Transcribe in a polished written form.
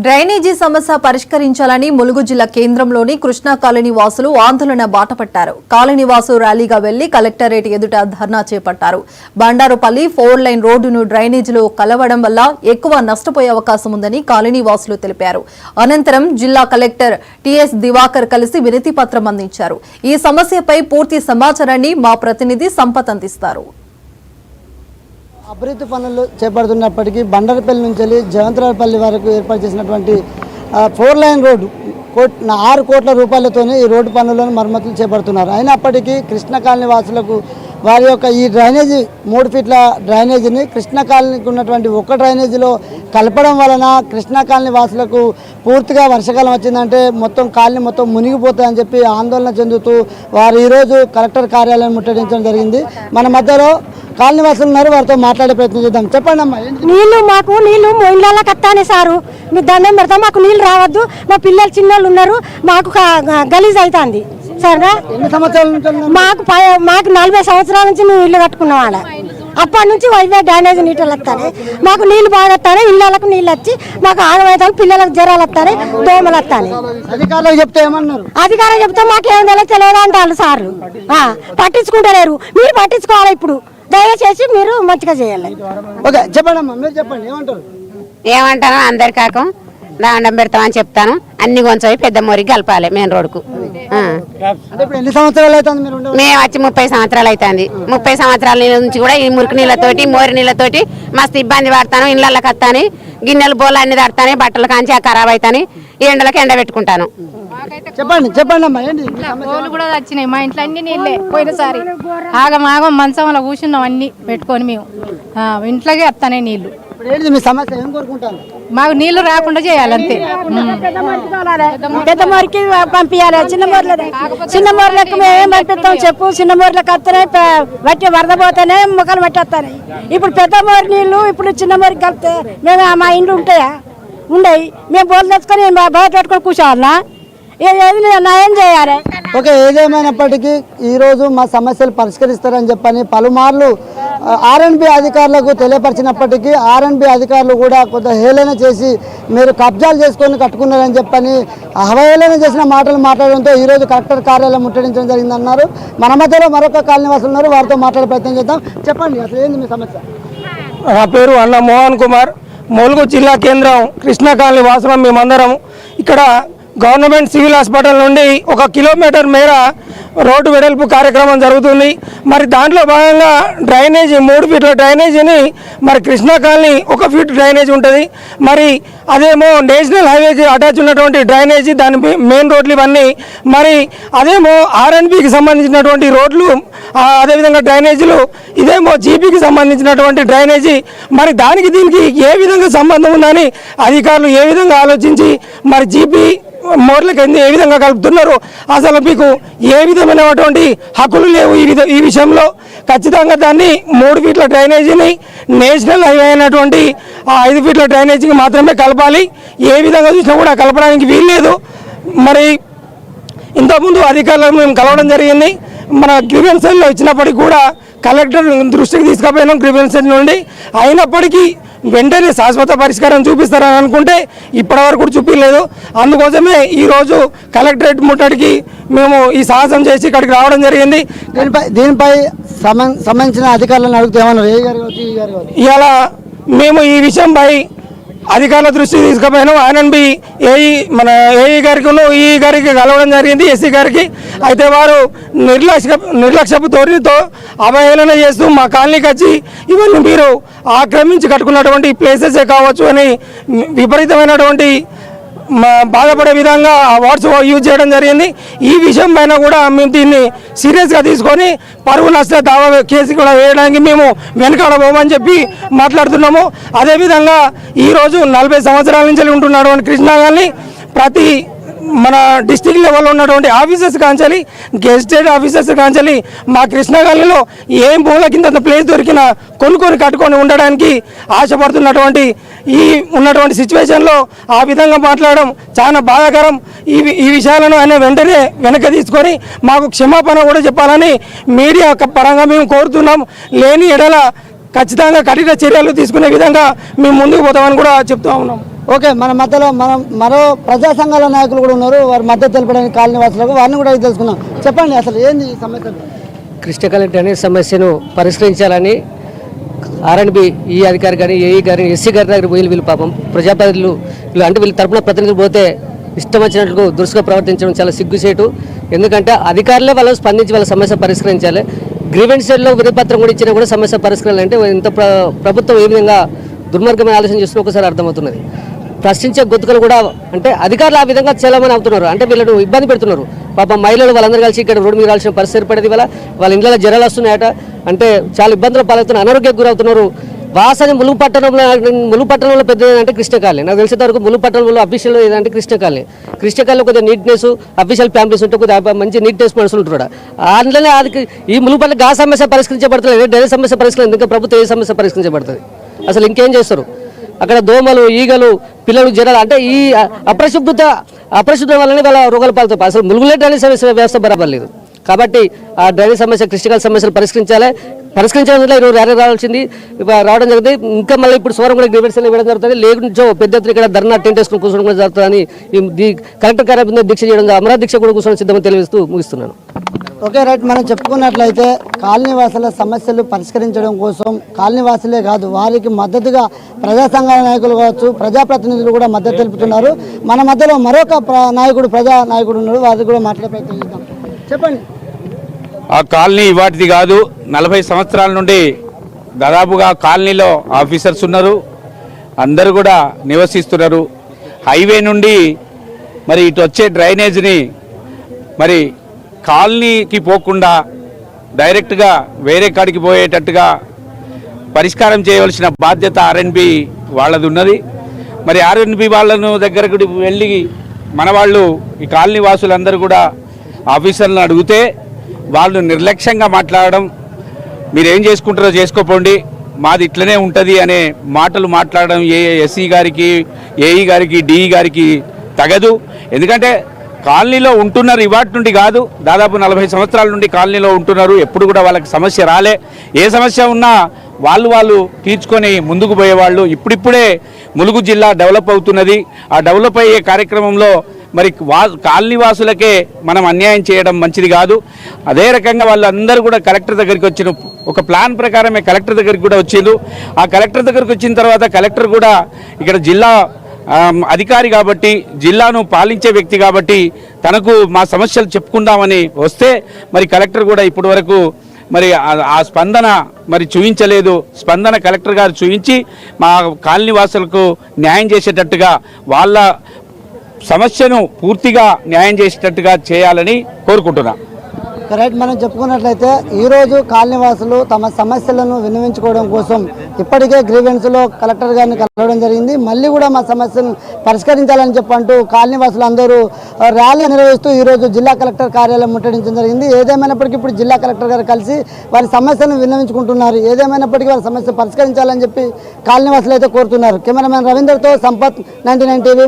Drainage సమస్య పరిష్కరించాలని ములుగు జిల్లా కేంద్రంలోని కృష్ణా కాలనీ వాసులు ఆందోళన బాటపట్టారు. కాలనీ వాసు ర్యాలీగా వెళ్లి కలెక్టరేట్ ఎదుట ధర్నా చేపట్టారు. బండారుపల్లి 4 లైన్ రోడ్డును డ్రైనేజీలో కలవడం వల్ల ఎక్కువ నష్టపోయే అవకాశం ఉందని కాలనీ వాసులు తెలిపారు. అనంతరం జిల్లా కలెక్టర్ టిఎస్ దివాకర్ కలిసి వినతి పత్రం అందించారు. ఈ సమస్యపై పూర్తి సమాచారాన్ని మా ప్రతినిధి సంపత్ అందిస్తారు. అభివృద్ధి పనులు చేపడుతున్నప్పటికీ బండరపల్లి నుంచి జయంతరావుపల్లి వరకు ఏర్పాటు చేసినటువంటి 4 లైన్ రోడ్డు 6 కోట్ల రూపాయలతో ఈ రోడ్డు పనులను మరమ్మతులు చేపడుతున్నారు. అయినప్పటికీ కృష్ణ కాలనీ వాసులకు వారి యొక్క ఈ డ్రైనేజీ 3 ఫీట్ల డ్రైనేజీని కృష్ణ కాలనీకి ఉన్నటువంటి ఒక్క డ్రైనేజీలో కలపడం వలన కృష్ణ కాలనీ వాసులకు పూర్తిగా వర్షాకాలం వచ్చిందంటే మొత్తం కాలనీ మొత్తం మునిగిపోతాయని చెప్పి ఆందోళన చెందుతూ వారు ఈరోజు కలెక్టర్ కార్యాలయం ముట్టడించడం జరిగింది. మన మధ్యలో కాలనీ వాసులు ఉన్నారు, వారితో మాట్లాడే ప్రయత్నం చేద్దాం. చెప్పండి అమ్మా. మాకు నీళ్లు ఇళ్ళకి వస్తానే సారు, మీ దండం పెడతాం, మాకు నీళ్ళు రావద్దు, మా పిల్లలు చిన్నోళ్ళు ఉన్నారు, మాకు గలీజ్ అవుతుంది సరే. ఎన్ని సంవత్సరాల నుంచి? మాకు 40 సంవత్సరాల నుంచి మేము ఇల్లు కట్టుకున్నాం. ఆడ అప్పటి నుంచి వైవే డ్రైనేజ్ నీళ్ళు వస్తాయి, మాకు నీళ్లు బాగా వస్తాయి, ఇళ్ళకు నీళ్ళు వచ్చి మాకు ఆగమవుతాయి, పిల్లలకు జ్వరాలు వస్తాయి, దోమలు వస్తాయి. అధికారులకు చెప్తే ఏమన్నారు? అధికారులు చెప్తే మాకేం తెలియదు అంటారు సార్లు, పట్టించుకుంటలేరు. మీరు పట్టించుకోవాలి, ఇప్పుడు దయచేసి మీరు మంచిగా చేయాలి. ఓకే చెప్పండి అమ్మా, మీరు చెప్పండి ఏమంటారు? ఏమంటాను అందరి కాకం దండం పెడతామని చెప్తాను. అన్ని కొంచెం పెద్ద మొరికి కలపాలి మెయిన్ రోడ్కు. ఎన్ని సంవత్సరాలు అవుతుంది మీరు? మేము వచ్చి 30 సంవత్సరాలు అవుతుంది. 30 సంవత్సరాల నుంచి కూడా ఈ మురికి నీళ్ళతోటి మోరి నీళ్ళతోటి మస్తు ఇబ్బంది పడతాను. ఇళ్ళకి వస్తాను, గిన్నెలు బోలు అన్ని తడతాను, బట్టలు కాంచి ఖరాబ్ అవుతాను, ఈ ఎండలకు ఎండ పెట్టుకుంటాను. చెప్పండి అమ్మా. ఏంటి బోలు కూడా వచ్చినాయి మా ఇంట్లో, అన్ని నీళ్ళే. పోయినసారి ఆగం మంచంలో కూర్చున్నాం అన్ని పెట్టుకొని, మేము ఇంట్లోకి వస్తానే నీళ్లు. మీ సమస్య ఏం కోరుకుంటాను? మాకు నీళ్లు రాకుండా చేయాలంతే. పెద్ద మోరికి పంపించాలి, చిన్న మోర్లకు మేము ఏం పంపిస్తాం చెప్పు? చిన్న మోర్లకు వస్తున్నాయి, బట్టి వరద పోతేనే ముఖాలు పట్టేస్తాయి. ఇప్పుడు పెద్ద మోరి నీళ్లు ఇప్పుడు చిన్న మోరికి కలిపితే మేము మా ఇండ్లు ఉంటాయా? ఉండయి. మేము బోర్లు తెచ్చుకొని బయట పెట్టుకొని కూర్చోవాలన్నా? ఏం చేయాలి? ఓకే, ఏదేమైనప్పటికీ ఈరోజు మా సమస్యలు పరిష్కరిస్తారని చెప్పని పలుమార్లు ఆర్ఎండ్బి అధికారులకు తెలియపరిచినప్పటికీ ఆర్ఎండ్బి అధికారులు కూడా కొంత హేళన చేసి మీరు కబ్జాలు చేసుకొని కట్టుకున్నారని చెప్పని అవహేళన చేసిన మాటలు మాట్లాడడంతో ఈరోజు కలెక్టర్ కార్యాలయం ముట్టడించడం జరిగిందన్నారు. మన మధ్యలో మరొక కాలనీ వాసులు ఉన్నారు, వారితో మాట్లాడే ప్రయత్నం చేద్దాం. చెప్పండి, అసలు ఏంది మీ సమస్య? నా పేరు అన్న మోహన్ కుమార్, ములుగు జిల్లా కేంద్రం కృష్ణా కాలనీ వాసులం. మేమందరం ఇక్కడ గవర్నమెంట్ సివిల్ హాస్పిటల్ నుండి 1 కిలోమీటర్ మేర రోడ్డు వెడల్పు కార్యక్రమం జరుగుతుంది. మరి దాంట్లో భాగంగా డ్రైనేజీ 3 ఫీట్ల డ్రైనేజీని మరి కృష్ణా కాలనీ 1 ఫీట్ డ్రైనేజీ ఉంటుంది. మరి అదేమో నేషనల్ హైవేకి అటాచ్ ఉన్నటువంటి డ్రైనేజీ, దాని మెయిన్ రోడ్లు ఇవన్నీ. మరి అదేమో ఆర్ఎండ్బికి సంబంధించినటువంటి రోడ్లు, అదేవిధంగా డ్రైనేజీలు, ఇదేమో జీపీకి సంబంధించినటువంటి డ్రైనేజీ. మరి దానికి దీనికి ఏ విధంగా సంబంధం ఉందని అధికారులు ఏ విధంగా ఆలోచించి మరి జీపీ మోర్లకి ఏ విధంగా కలుపుతున్నారు? అసలు మీకు ఏ విధమైనటువంటి హక్కులు లేవు ఈ విషయంలో. ఖచ్చితంగా దాన్ని 3 ఫీట్ల డ్రైనేజీని నేషనల్ హైవే అయినటువంటి 5 ఫీట్ల డ్రైనేజీకి మాత్రమే కలపాలి. ఏ విధంగా చూసినా కూడా కలపడానికి వీల్లేదు. మరి ఇంతకుముందు అధికారులను మేము కలవడం జరిగింది. మన గ్రీవెన్స్ సెల్లో ఇచ్చినప్పటికీ కూడా కలెక్టర్ దృష్టికి తీసుకుపోయినాం గ్రీవెన్స్ సెల్ నుండి. అయినప్పటికీ వెంటనే శాశ్వత పరిష్కారం చూపిస్తారని అనుకుంటే ఇప్పటివరకు కూడా చూపించలేదు. అందుకోసమే ఈరోజు కలెక్టరేట్ ముట్టడికి మేము ఈ సాహసం చేసి ఇక్కడికి రావడం జరిగింది. దీనిపై సంబంధించిన అధికారులను అడిగితే ఏమన్నారు? ఇలా మేము ఈ విషయంపై అధికారుల దృష్టికి తీసుకుపోయినాం. ఆర్ఎండ్బి మన ఏఈ గారికి ఈ గారికి కలవడం జరిగింది, ఎస్సీ గారికి. అయితే వారు నిర్లక్ష్యపు ధోరణితో అవహేళన చేస్తూ మా కాలనీకి వచ్చి ఇవన్నీ మీరు ఆక్రమించి కట్టుకున్నటువంటి ప్లేసెసే కావచ్చు అని విపరీతమైనటువంటి బాధపడే విధంగా ఆ వర్డ్స్ యూజ్ చేయడం జరిగింది. ఈ విషయం పైన కూడా మేము దీన్ని సీరియస్గా తీసుకొని పరువు నష్ట దావా కేసు కూడా వేయడానికి మేము వెనకాడబోమని చెప్పి మాట్లాడుతున్నాము. అదేవిధంగా ఈరోజు 40 సంవత్సరాల నుంచి ఉంటున్నటువంటి కృష్ణా గారిని ప్రతి మన డిస్టిక్ లెవెల్లో ఉన్నటువంటి ఆఫీసర్స్ కాంచాలి, గెజిటెడ్ ఆఫీసర్స్ కాంచాలి, మా కృష్ణా కాలనీలో ఏం మూల కింద ప్లేస్ దొరికినా కొనుక్కొని కట్టుకొని ఉండడానికి ఆశపడుతున్నటువంటి ఉన్నటువంటి సిచ్యువేషన్లో ఆ విధంగా మాట్లాడడం చాలా బాధాకరం. ఈ విషయాలను ఆయన వెంటనే వెనక్కి తీసుకొని మాకు క్షమాపణ కూడా చెప్పాలని మీడియా పరంగా మేము కోరుతున్నాం. లేని ఎడల ఖచ్చితంగా కఠిన చర్యలు తీసుకునే విధంగా మేము ముందుకు పోతామని కూడా చెప్తూ ఉన్నాం. ఓకే, మన మధ్యలో మనం మరో ప్రజా సంఘాల నాయకులు కూడా ఉన్నారు. వారి మద్దతు తెలపడానికి కాలనీ వాసులకు వారిని కూడా తెలుసుకుందాం. చెప్పండి, అసలు ఏంది ఈ సమస్య? కృష్ణకాళి డ్రైనేజ్ సమస్యను పరిష్కరించాలని ఆర్ఎండ్బి ఈ అధికారి కానీ ఏఈ గారి ఎస్సీ గారి దగ్గర పోయి వీళ్ళు పాపం ప్రజాప్రతినిధులు అంటే వీళ్ళ తరపున ప్రతినిధులు పోతే ఇష్టం వచ్చినట్లు దురుసుగా ప్రవర్తించడం చాలా సిగ్గుచేటు. ఎందుకంటే అధికారులే వాళ్ళు స్పందించి వాళ్ళ సమస్య పరిష్కరించాలి. గ్రీవెన్స్లో వినపత్రం కూడా ఇచ్చినా కూడా సమస్య పరిష్కరించాలంటే ఇంత ప్రభుత్వం ఏ విధంగా దుర్మార్గమైన ఆలోచన చేస్తున్నా ఒకసారి అర్థమవుతున్నది. ప్రశ్నించే గొంతుకలు కూడా అంటే అధికారులు ఆ విధంగా చలమని అవుతున్నారు. అంటే వీళ్ళను ఇబ్బంది పెడుతున్నారు. పాపం మహిళలు వాళ్ళందరూ కలిసి ఇక్కడ రోడ్డు మీద రాల్సిన పరిస్థితి ఏర్పడేది. వాళ్ళ ఇంట్లో జ్వరాలు వస్తున్నాయట. అంటే చాలా ఇబ్బందులు పాలవుతున్నారు, అనారోగ్యానికి గురవుతున్నారు. వాసన ములుగు పట్టణంలో పెద్దది అంటే కృష్ణకాళి. నాకు తెలిసేంత వరకు ములుగు పట్టణంలో అఫీషియల్ ఏదంటే కృష్ణకాళి. కృష్ణకాళిలో కొద్దిగా నీట్నెస్ అఫీషియల్ ఫ్యామిలీస్ ఉంటే కొద్దిగా మంచి నీట్నెస్ మనుషులు ఉంటున్నాడు. అందులోనే అది ఈ ములుగు పట్టణ గా సమస్య పరిష్కరించబడుతుంది, డ్రైనేజ్ సమస్య పరిష్కరించలేదు. ఇంకా ప్రభుత్వం ఏ సమస్య పరిష్కరించబడుతుంది? అసలు ఇంకేం చేస్తారు? అక్కడ దోమలు, ఈగలు, పిల్లలు జ్వరాలు అంటే ఈ అపరిశుభ్రం వల్లనే వాళ్ళ రోగాలు పాలుతాయి. అసలు ములుగులే డ్రైనేజ్ సమస్య వ్యవస్థ బరాబర్ లేదు. కాబట్టి ఆ డ్రైనేజ్ సమస్య కృష్ణకాళి సమస్యలు పరిష్కరించాలని ఈరోజు ర్యాలీ రావాల్సింది రావడం జరిగింది. ఇంకా మళ్ళీ ఇప్పుడు సోరం కూడా గ్రీవెన్స్లో ఇవ్వడం జరుగుతుంది. లేకుంటే పెద్ద ఎత్తున ఇక్కడ ధర్నా టెంట్ వేసుకుని కూర్చోవడం కూడా జరుగుతుందని ఈ కలెక్టర్ కార్యాలయం దీక్ష చేయడం అమరా దీక్ష కూడా కూర్చొని సిద్ధమని తెలియజేస్తూ ముగిస్తున్నాను. ఓకే రైట్, మనం చెప్పుకున్నట్లయితే కాలనీవాసుల సమస్యలు పరిష్కరించడం కోసం కాలనీవాసులే కాదు వారికి మద్దతుగా ప్రజా సంఘాల నాయకులు కావచ్చు, ప్రజాప్రతినిధులు కూడా మద్దతు తెలుపుతున్నారు. మన మధ్యలో మరొక ప్రజా నాయకుడు ఉన్నారు, వారికి కూడా మాట్లాడే ప్రయత్నం చేద్దాం. చెప్పండి. ఆ కాలనీ వాటిది కాదు, 40 సంవత్సరాల నుండి దాదాపుగా కాలనీలో ఆఫీసర్స్ ఉన్నారు, అందరూ కూడా నివసిస్తున్నారు. హైవే నుండి మరి ఇటు వచ్చే డ్రైనేజ్ని మరి కాలనీకి పోకుండా డైరెక్ట్గా వేరే కాడికి పోయేటట్టుగా పరిష్కారం చేయవలసిన బాధ్యత ఆర్ఎండ్బి వాళ్ళది ఉన్నది. మరి ఆర్ఎండ్బి వాళ్ళను దగ్గరకు వెళ్ళి మన వాళ్ళు ఈ కాలనీ వాసులందరూ కూడా ఆఫీసర్లను అడిగితే వాళ్ళు నిర్లక్ష్యంగా మాట్లాడడం, మీరేం చేసుకుంటారో చేసుకోపోండి, మాది ఇట్లనే ఉంటుంది అనే మాటలు మాట్లాడడం ఎస్సీ గారికి, ఏఈ గారికి, డిఈ గారికి తగదు. ఎందుకంటే కాలనీలో ఉంటున్నారు, ఇవాటి నుండి కాదు, దాదాపు 40 సంవత్సరాల నుండి కాలనీలో ఉంటున్నారు. ఎప్పుడు కూడా వాళ్ళకి సమస్య రాలే. ఏ సమస్య ఉన్నా వాళ్ళు తీర్చుకొని ముందుకు పోయేవాళ్ళు. ఇప్పుడిప్పుడే ములుగు జిల్లా డెవలప్ అవుతున్నది. ఆ డెవలప్ అయ్యే కార్యక్రమంలో మరి కాలనీ వాసులకే మనం అన్యాయం చేయడం మంచిది కాదు. అదే రకంగా వాళ్ళందరూ కూడా కలెక్టర్ దగ్గరికి వచ్చిన ఒక ప్లాన్ ప్రకారమే కలెక్టర్ దగ్గరికి కూడా వచ్చిండు. ఆ కలెక్టర్ దగ్గరికి వచ్చిన తర్వాత కలెక్టర్ కూడా ఇక్కడ జిల్లా అధికారి కాబట్టి, జిల్లాను పాలించే వ్యక్తి కాబట్టి తనకు మా సమస్యలు చెప్పుకుందామని వస్తే మరి కలెక్టర్ కూడా ఇప్పటి వరకు మరి ఆ స్పందన మరి చూపించలేదు. స్పందన కలెక్టర్ గారు చూపించి మా కాలనీ వాసులకు న్యాయం చేసేటట్టుగా, వాళ్ళ సమస్యను పూర్తిగా న్యాయం చేసేటట్టుగా చేయాలని కోరుకుంటున్నా. రైట్, మనం చెప్పుకున్నట్లయితే ఈరోజు కాలనీవాసులు తమ సమస్యలను విన్నవించుకోవడం కోసం ఇప్పటికే గ్రీవెన్స్లో కలెక్టర్ గారిని కలవడం జరిగింది. మళ్ళీ కూడా మా సమస్యను పరిష్కరించాలని చెప్పంటూ కాలనీవాసులు అందరూ ర్యాలీ నిర్వహిస్తూ ఈరోజు జిల్లా కలెక్టర్ కార్యాలయం ముట్టడించడం జరిగింది. ఏదేమైనప్పటికీ ఇప్పుడు జిల్లా కలెక్టర్ గారు కలిసి వారి సమస్యను విన్నవించుకుంటున్నారు. ఏదేమైనప్పటికీ వారి సమస్య పరిష్కరించాలని చెప్పి కాలనీవాసులు అయితే కోరుతున్నారు. కెమెరామెన్ రవీందర్తో సంపత్, 99 టీవీ.